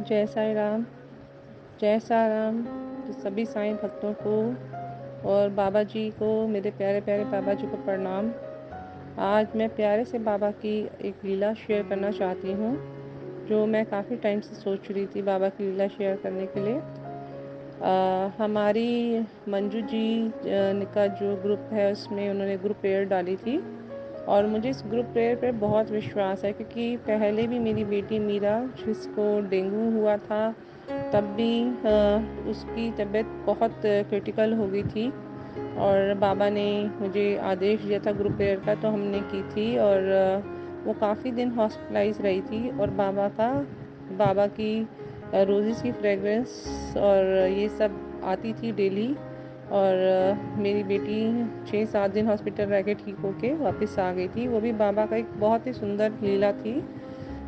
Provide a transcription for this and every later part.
जय साईं राम, जय साईं राम। तो सभी साईं भक्तों को और बाबा जी को, मेरे प्यारे प्यारे बाबा जी को प्रणाम। आज मैं प्यारे से बाबा की एक लीला शेयर करना चाहती हूँ, जो मैं काफ़ी टाइम से सोच रही थी बाबा की लीला शेयर करने के लिए। हमारी मंजू जी का जो ग्रुप है उसमें उन्होंने ग्रुप प्रेयर डाली थी, और मुझे इस ग्रुप प्रेयर पर बहुत विश्वास है, क्योंकि पहले भी मेरी बेटी मीरा, जिसको डेंगू हुआ था, तब भी उसकी तबीयत बहुत क्रिटिकल हो गई थी, और बाबा ने मुझे आदेश दिया था ग्रुप प्रेयर का, तो हमने की थी। और वो काफ़ी दिन हॉस्पिटलाइज रही थी, और बाबा की रोज़ेस की फ्रेगरेंस और ये सब आती थी डेली। और मेरी बेटी 6-7 दिन हॉस्पिटल रह के ठीक होके वापस आ गई थी। वो भी बाबा का एक बहुत ही सुंदर लीला थी,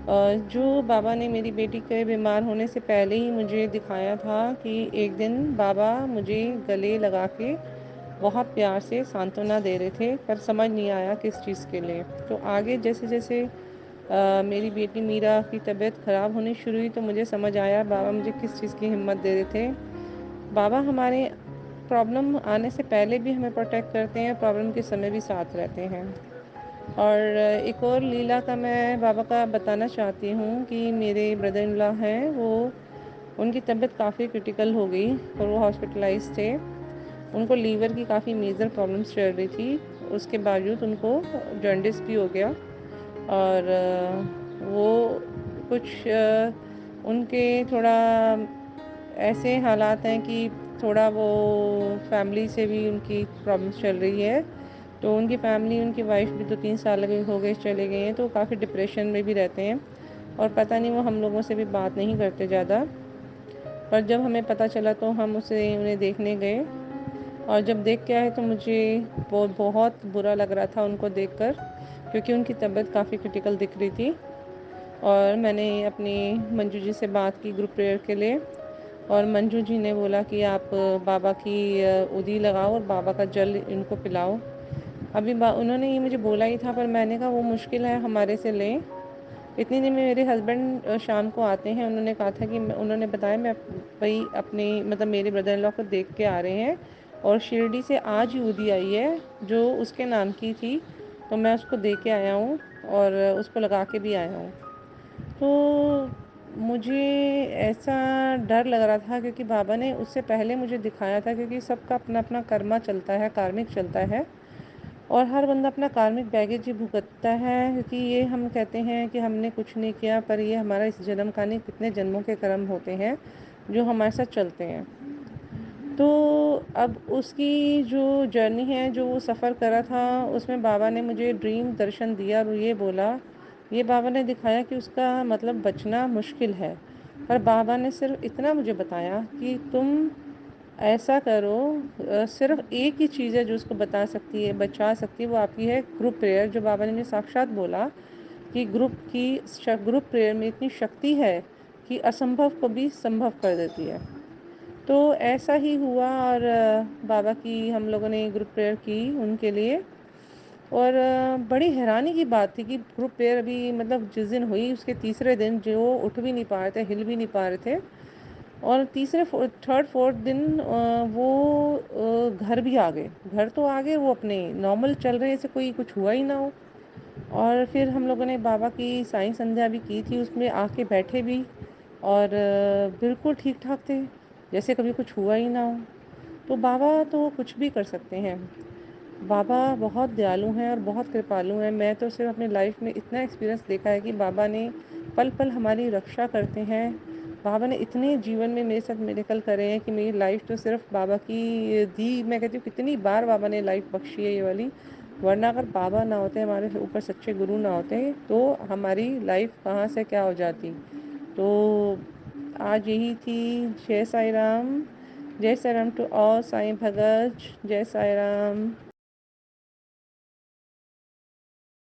जो बाबा ने मेरी बेटी के बीमार होने से पहले ही मुझे दिखाया था कि एक दिन बाबा मुझे गले लगा के बहुत प्यार से सांत्वना दे रहे थे, पर समझ नहीं आया किस चीज़ के लिए। तो आगे जैसे जैसे मेरी बेटी मीरा की तबीयत ख़राब होनी शुरू हुई, तो मुझे समझ आया बाबा मुझे किस चीज़ की हिम्मत दे रहे थे। बाबा हमारे प्रॉब्लम आने से पहले भी हमें प्रोटेक्ट करते हैं, प्रॉब्लम के समय भी साथ रहते हैं। और एक और लीला का मैं बाबा का बताना चाहती हूँ कि मेरे ब्रदर इन लॉ हैं, वो उनकी तबीयत काफ़ी क्रिटिकल हो गई और वो हॉस्पिटलाइज थे। उनको लीवर की काफ़ी मेजर प्रॉब्लम्स चल रही थी, उसके बावजूद उनको जॉन्डिस भी हो गया। और वो कुछ उनके थोड़ा ऐसे हालात हैं कि थोड़ा वो फैमिली से भी उनकी प्रॉब्लम्स चल रही है। तो उनकी फैमिली, उनकी वाइफ भी 2-3 साल हो गए चले गए हैं, तो काफ़ी डिप्रेशन में भी रहते हैं, और पता नहीं वो हम लोगों से भी बात नहीं करते ज़्यादा। पर जब हमें पता चला तो हम उन्हें देखने गए, और जब देख के आए तो मुझे वो बहुत बुरा लग रहा था उनको देखकर, क्योंकि उनकी तबीयत काफ़ी क्रिटिकल दिख रही थी। और मैंने अपनी मंजू जी से बात की ग्रुप प्रेयर के लिए, और मंजू जी ने बोला कि आप बाबा की उदी लगाओ और बाबा का जल इनको पिलाओ। अभी उन्होंने ये मुझे बोला ही था, पर मैंने कहा वो मुश्किल है, हमारे से लें। इतनी दिन में मेरे हस्बैंड शाम को आते हैं, उन्होंने कहा था कि उन्होंने बताया मैं भाई अपने मतलब मेरे ब्रदर इन लॉ को देख के आ रहे हैं, और शिरडी से आज ही उदी आई है जो उसके नाम की थी, तो मैं उसको दे के आया हूँ और उसको लगा के भी आया हूँ। तो मुझे ऐसा डर लग रहा था, क्योंकि बाबा ने उससे पहले मुझे दिखाया था, क्योंकि सबका अपना अपना कर्मा चलता है, कार्मिक चलता है, और हर बंदा अपना कार्मिक बैगेज ही भुगतता है। क्योंकि ये हम कहते हैं कि हमने कुछ नहीं किया, पर ये हमारा इस जन्म का नहीं, कितने जन्मों के कर्म होते हैं जो हमारे साथ चलते हैं। तो अब उसकी जो जर्नी है, जो वो सफ़र करा था, उसमें बाबा ने मुझे ड्रीम दर्शन दिया, और ये बोला, ये बाबा ने दिखाया कि उसका मतलब बचना मुश्किल है। पर बाबा ने सिर्फ इतना मुझे बताया कि तुम ऐसा करो, सिर्फ एक ही चीज़ है जो उसको बचा सकती है, वो आपकी है ग्रुप प्रेयर। जो बाबा ने मुझे साक्षात बोला कि ग्रुप प्रेयर में इतनी शक्ति है कि असंभव को भी संभव कर देती है। तो ऐसा ही हुआ, और बाबा की हम लोगों ने ग्रुप प्रेयर की उनके लिए। और बड़ी हैरानी की बात थी कि ग्रुप प्रेयर अभी मतलब जिस दिन हुई उसके तीसरे दिन जो उठ भी नहीं पा रहे थे, हिल भी नहीं पा रहे थे, और थर्ड फोर्थ दिन वो घर भी आ गए। घर तो आ गए, वो अपने नॉर्मल चल रहे, ऐसे कोई कुछ हुआ ही ना हो। और फिर हम लोगों ने बाबा की साईं संध्या भी की थी, उसमें आके बैठे भी, और बिल्कुल ठीक ठाक थे, जैसे कभी कुछ हुआ ही ना हो। तो बाबा तो कुछ भी कर सकते हैं। बाबा बहुत दयालु हैं और बहुत कृपालु हैं। मैं तो सिर्फ अपनी लाइफ में इतना एक्सपीरियंस देखा है कि बाबा ने पल पल हमारी रक्षा करते हैं। बाबा ने इतने जीवन में मेरे साथ मिरेकल करे हैं कि मेरी लाइफ तो सिर्फ बाबा की दी, मैं कहती हूँ कितनी बार बाबा ने लाइफ बख्शी है ये वाली। वरना अगर बाबा ना होते, हमारे ऊपर सच्चे गुरु ना होते, तो हमारी लाइफ कहाँ से क्या हो जाती। तो आज यही थी। जय साई राम, जय साई राम टू ऑल साईं भगत, जय साई राम।